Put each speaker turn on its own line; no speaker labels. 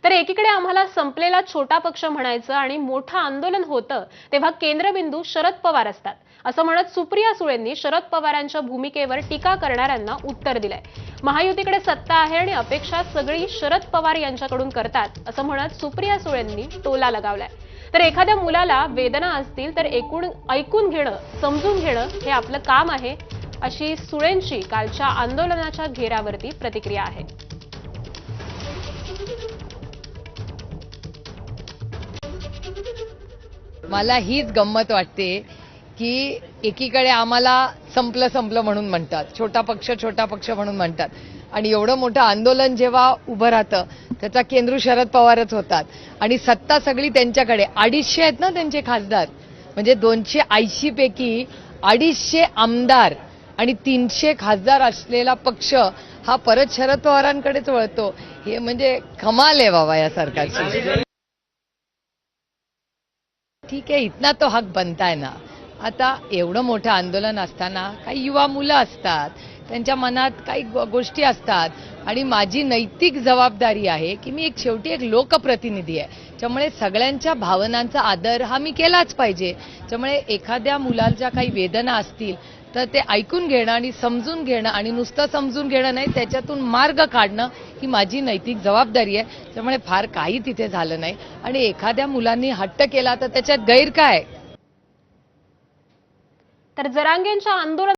तर एकीकडे आम्हाला संपलेला छोटा पक्ष म्हणायचं आणि मोठं आंदोलन होतं तेव्हा केंद्रबिंदू शरद पवार असतात असं म्हणत सुप्रिया सुळेंनी शरद पवारांच्या भूमिकेवर टीका करणाऱ्यांना उत्तर दिलंय। महायुतीकडे सत्ता आहे आणि अपेक्षा सगळी शरद पवार यांच्याकडून करतात असं म्हणत सुप्रिया सुळेंनी टोला लगावलाय। तर एखाद्या मुलाला वेदना असतील तर ऐकून घेणं, समजून घेणं हे आपलं काम आहे, अशी सुळेंची कालच्या आंदोलनाच्या घेरावरती प्रतिक्रिया आहे।
मला हीच गंमत वाटते की एकीकडे आम्हाला संपलं म्हणून म्हणतात, छोटा पक्ष म्हणून म्हणतात आणि एवढं मोठं आंदोलन जेव्हा उभं राहतं त्याचा केंद्र शरद पवारच होतात आणि सत्ता सगळी त्यांच्याकडे। 250 आहेत ना त्यांचे खासदार, म्हणजे 280 पैकी 250 आमदार आणि 300 खासदार असलेला पक्ष हा परत शरद पवारांकडेच वळतो, हे म्हणजे कमाल आहे बाबा या सरकारची। ठीक आहे, इतना तो हक बनताय ना। आता एवढं मोठं आंदोलन असताना काही युवा मुलं असतात, त्यांच्या मनात काही गोष्टी असतात आणि माझी नैतिक जबाबदारी आहे की मी शेवटी एक लोकप्रतिनिधी आहे, त्यामुळे सगळ्यांच्या भावनांचा आदर हा मी केलाच पाहिजे। त्यामुळे एखाद्या मुलाच्या काही वेदना असतील तर ते ऐकून घेणं आणि समजून घेणं आणि नुसतं समजून घेणं नाही, त्याच्यातून मार्ग काढणं ही माझी नैतिक जबाबदारी आहे। त्यामुळे फार काही तिथे झालं नाही आणि एखाद्या मुलांनी हट्ट केला तर त्याच्यात गैर काय।
तर जरांगेंच्या आंदोलन